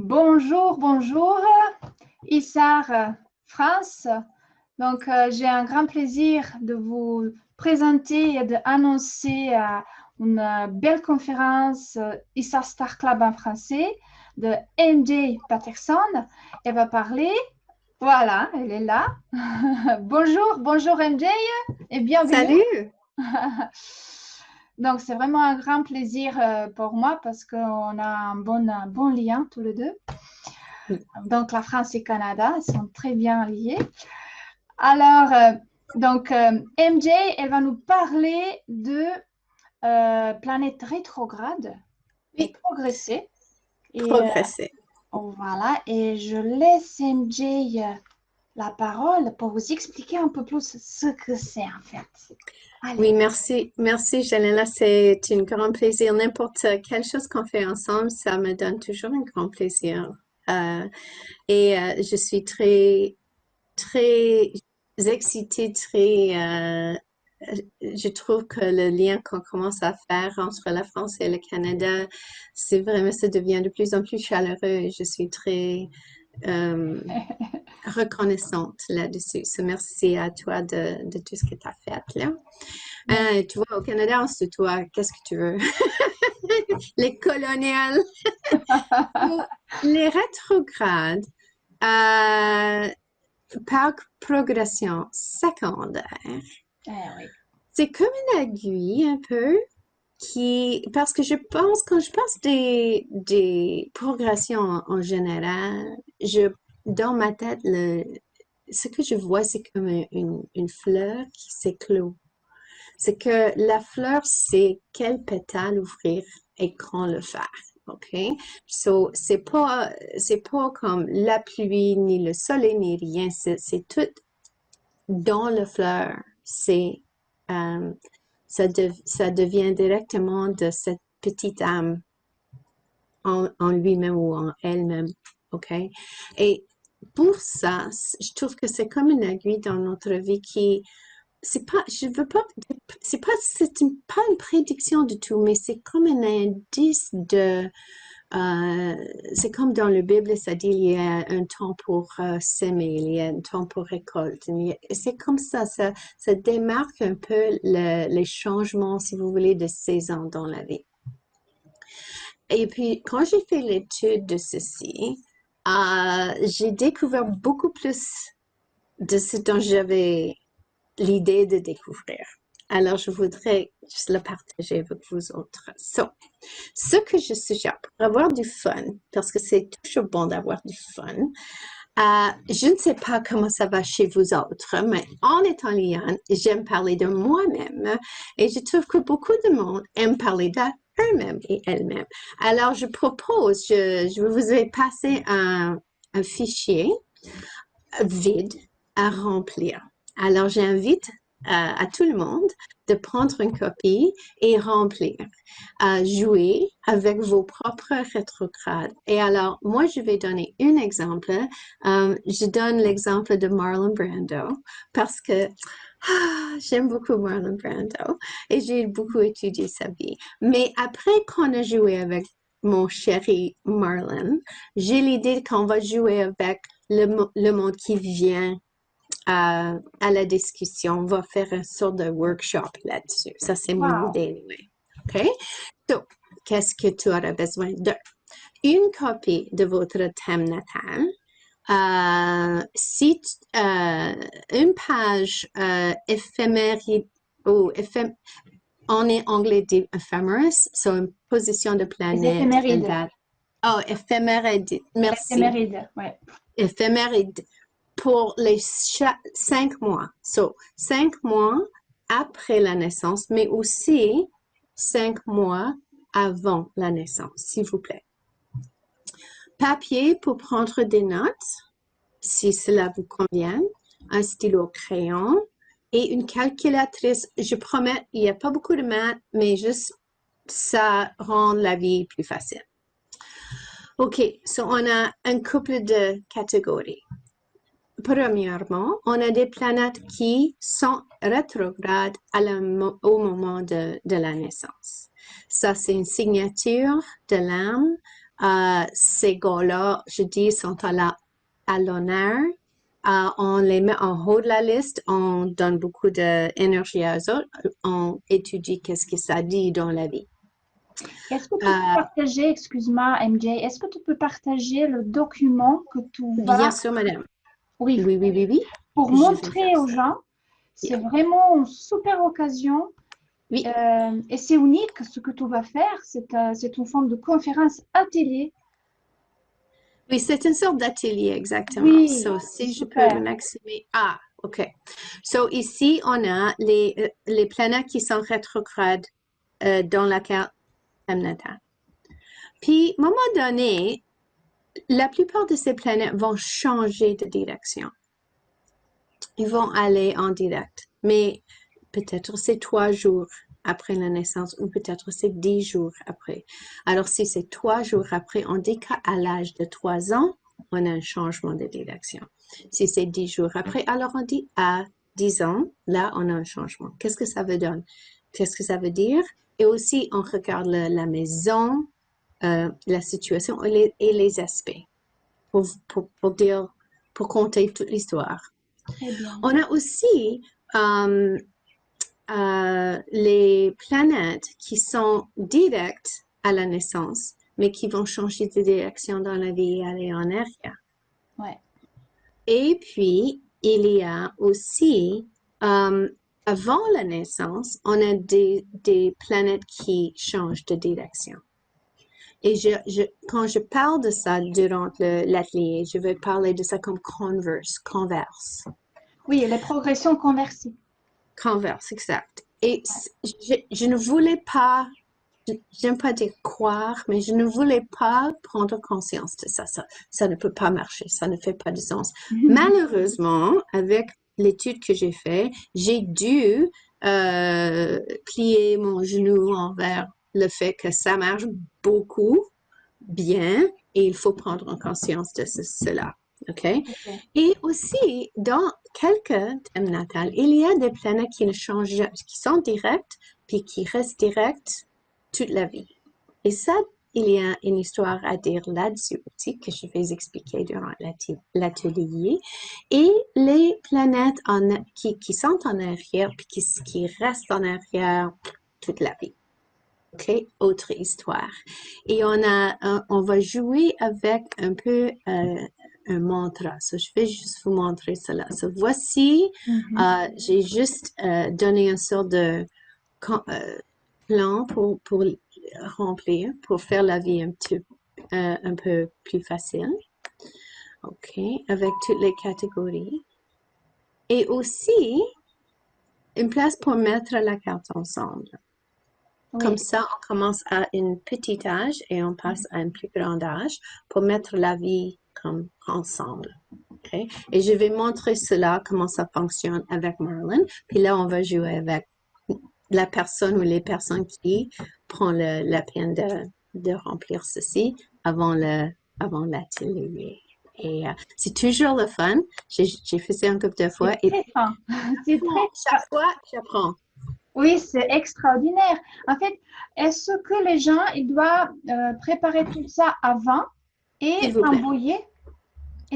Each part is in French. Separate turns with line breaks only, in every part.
Bonjour, bonjour, Issar France. Donc, j'ai un grand plaisir de vous présenter et d'annoncer une belle conférence Issar Star Club en français de MJ Patterson. Elle va parler. Voilà, elle est là. Bonjour, bonjour MJ et bienvenue.
Salut!
Donc, c'est vraiment un grand plaisir pour moi parce qu'on a un bon lien tous les deux. Donc, la France et le Canada sont très bien liés. Alors, MJ, elle va nous parler de planète rétrograde et
Oui,
progresser. Et
progresser.
voilà, et je laisse MJ la parole pour vous expliquer un peu plus ce que c'est en fait. Allez.
Oui, merci, Janella. C'est un grand plaisir. N'importe quelle chose qu'on fait ensemble, ça me donne toujours un grand plaisir. Je suis très excitée, je trouve que le lien qu'on commence à faire entre la France et le Canada, c'est vraiment, ça devient de plus en plus chaleureux et je suis très reconnaissante là-dessus. Merci à toi de tout ce que tu as fait là. Tu vois, au Canada, on se tutoie. Qu'est-ce que tu veux? Les coloniales. Les rétrogrades, par progression secondaire,
Oui.
c'est comme une aiguille un peu parce que je pense, quand je pense des progressions en général, dans ma tête, ce que je vois, c'est comme une fleur qui s'éclot. C'est que la fleur, c'est quel pétale ouvrir et quand le faire. OK? So, c'est pas comme la pluie, ni le soleil, ni rien. C'est tout dans la fleur. Ça devient directement de cette petite âme en lui-même ou en elle-même. OK? Et pour ça, je trouve que c'est comme une aiguille dans notre vie qui, c'est pas, je veux pas, pas une prédiction du tout, mais c'est comme un indice c'est comme dans la Bible, ça dit il y a un temps pour s'aimer, il y a un temps pour récolter. C'est comme ça démarque un peu les changements, si vous voulez, de saison dans la vie. Et puis, quand j'ai fait l'étude de ceci, j'ai découvert beaucoup plus de ce dont j'avais l'idée de découvrir. Alors, je voudrais juste le partager avec vous autres. Ce que je suggère pour avoir du fun, parce que c'est toujours bon d'avoir du fun, je ne sais pas comment ça va chez vous autres, mais en étant Liane, j'aime parler de moi-même et je trouve que beaucoup de monde aime parler d'eux-mêmes et elles-mêmes. Alors, je propose, je vous ai passé un fichier vide à remplir. Alors, j'invite à tout le monde de prendre une copie et remplir, jouer avec vos propres rétrogrades. Et alors, moi, je vais donner un exemple. Je donne l'exemple de Marlon Brando parce que j'aime beaucoup Marlon Brando et j'ai beaucoup étudié sa vie. Mais après qu'on a joué avec mon chéri Marlon, j'ai l'idée qu'on va jouer avec le monde qui vient à la discussion. On va faire une sorte de workshop là-dessus. Ça, c'est mon idée. OK? Donc, qu'est-ce que tu auras besoin de? Une copie de votre thème natal. Une page éphéméride ou en anglais dit ephemeris, so une position de planète.
Les éphémérides.
Oh, éphéméride. Merci.
Éphéméride, oui.
Éphéméride pour les 5 mois. So, 5 mois après la naissance, mais aussi 5 mois avant la naissance, s'il vous plaît. Papier pour prendre des notes, si cela vous convient, un stylo crayon et une calculatrice. Je promets, il n'y a pas beaucoup de maths, mais juste ça rend la vie plus facile. OK, so on a un couple de catégories. Premièrement, on a des planètes qui sont rétrogrades au moment de la naissance. Ça, c'est une signature de l'âme ces gars-là, je dis, sont à l'honneur. On les met en haut de la liste, on donne beaucoup d'énergie à eux autres, on étudie qu'est-ce que ça dit dans la vie.
Est-ce que tu peux partager, excuse-moi, MJ, est-ce que tu peux partager le document que tu vas...
Bien sûr, madame.
Oui,
Oui, oui, oui, oui.
pour
Je vais
montrer
faire
aux
ça.
gens. C'est
Yeah.
vraiment une super occasion.
Oui.
Et c'est unique ce que tu vas faire. C'est une forme de conférence atelier.
Oui, c'est une sorte d'atelier, exactement.
Oui,
So,
c'est
si je peux
super.
maximiser. Ah, OK. So, ici, on a les planètes qui sont rétrogrades dans la carte natale. Puis, à un moment donné, la plupart de ces planètes vont changer de direction. Ils vont aller en direct. Mais peut-être c'est 3 jours après la naissance ou peut-être c'est 10 jours après. Alors, si c'est 3 jours après, on dit qu'à l'âge de 3 ans, on a un changement de direction. Si c'est 10 jours après, alors on dit à 10 ans, là, on a un changement. Qu'est-ce que ça veut dire? Qu'est-ce que ça veut dire? Et aussi, on regarde la maison, la situation et les aspects pour dire, pour compter toute l'histoire.
Très bien.
On a aussi les planètes qui sont directes à la naissance, mais qui vont changer de direction dans la vie et aller en arrière.
Ouais.
Et puis, il y a aussi, avant la naissance, on a des planètes qui changent de direction. Et quand je parle de ça durant l'atelier, je vais parler de ça comme converse.
Oui, les progressions conversées.
Converse, exact. Et je ne voulais pas, j'aime pas dire croire, mais je ne voulais pas prendre conscience de ça. Ça ne peut pas marcher, ça ne fait pas de sens. Malheureusement, avec l'étude que j'ai faite, j'ai dû plier mon genou envers le fait que ça marche beaucoup bien et il faut prendre en conscience de cela. OK?
Okay.
Et aussi, dans quelques thèmes natals, il y a des planètes qui ne changent jamais, qui sont directes, puis qui restent directes toute la vie. Et ça, il y a une histoire à dire là-dessus aussi que je vais expliquer durant l'atelier. Et les planètes qui sont en arrière, puis qui restent en arrière toute la vie. OK, autre histoire. Et on va jouer avec un peu un mantra. So, je vais juste vous montrer cela. So, voici, j'ai juste donné une sorte de plan pour remplir, pour faire la vie un peu plus facile. OK, avec toutes les catégories. Et aussi, une place pour mettre la carte ensemble.
Oui.
Comme ça, on commence à un petit âge et on passe à un plus grand âge pour mettre la vie comme ensemble. Okay? Et je vais montrer cela, comment ça fonctionne avec Marlon. Puis là, on va jouer avec la personne ou les personnes qui prend la peine de remplir ceci avant l'atelier. Et c'est toujours le fun. J'ai fait ça un couple de fois.
C'est très fin. C'est très
Chaque fois, j'apprends.
Oui, c'est extraordinaire. En fait, est-ce que les gens ils doivent préparer tout ça avant et
S'il vous plaît.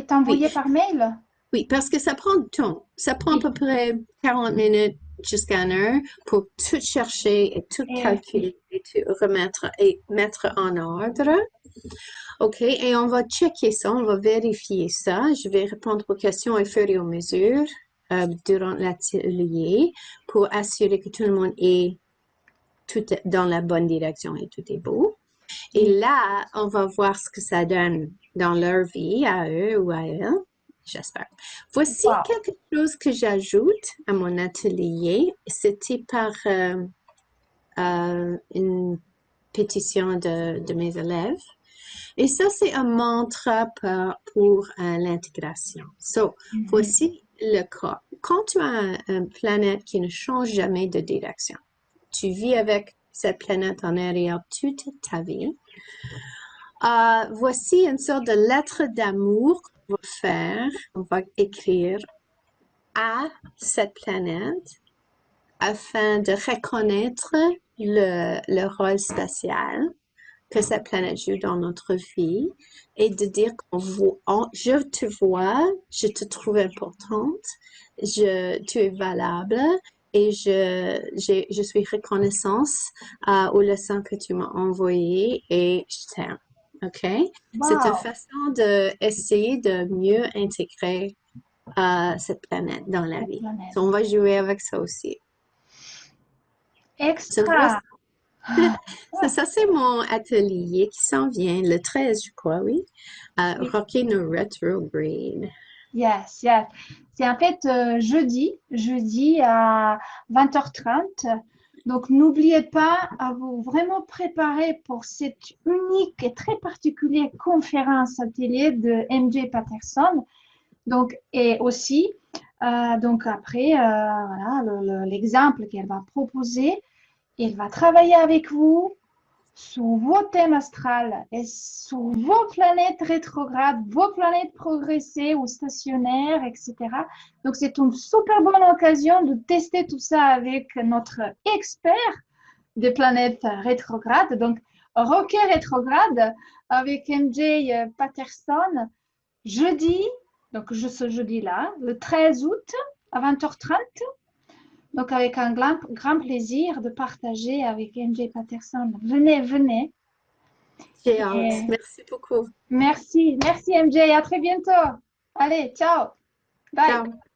t'envoyer
Oui.
par mail?
Oui, parce que ça prend du temps. Ça prend à peu près 40 minutes jusqu'à 1 heure pour tout chercher et tout calculer et tout remettre et mettre en ordre. OK, et on va checker ça, on va vérifier ça. Je vais répondre aux questions au fur et à mesure durant l'atelier pour assurer que tout le monde est tout dans la bonne direction et tout est beau. Et là, on va voir ce que ça donne dans leur vie, à eux ou à elles. J'espère. Voici quelque chose que j'ajoute à mon atelier. C'était par une pétition de mes élèves. Et ça, c'est un mantra pour l'intégration. So, voici le cas. Quand tu as une planète qui ne change jamais de direction, tu vis avec cette planète en arrière toute ta vie. Voici une sorte de lettre d'amour qu'on va faire. On va écrire à cette planète afin de reconnaître le rôle spatial que cette planète joue dans notre vie et de dire je te vois, je te trouve importante, tu es valable et je suis reconnaissante aux leçons que tu m'as envoyées et je t'aime. OK? C'est une
Wow,
façon d'essayer de mieux intégrer cette planète dans la
la
vie.
planète.
So, on va jouer avec ça aussi. So,
Extra.
ça, c'est mon atelier qui s'en vient le 13, je crois, oui.
Oui.
Rocking a Retrograde.
Yes, yes. C'est en fait jeudi à 20h30. Donc, n'oubliez pas à vous vraiment préparer pour cette unique et très particulière conférence atelier de MJ Patterson. Donc, et aussi, donc après, voilà, l'exemple qu'elle va proposer, elle va travailler avec vous sur vos thèmes astrales et sur vos planètes rétrogrades, vos planètes progressées ou stationnaires, etc. Donc, c'est une super bonne occasion de tester tout ça avec notre expert des planètes rétrogrades. Donc, Rocket rétrograde avec MJ Patterson, jeudi, donc ce jeudi-là, le 13 août à 20h30. Donc, avec un grand plaisir de partager avec MJ Patterson. Venez, venez.
J'ai hâte.
Et
Merci beaucoup.
merci MJ. À très bientôt. Allez, ciao. Bye.
Ciao.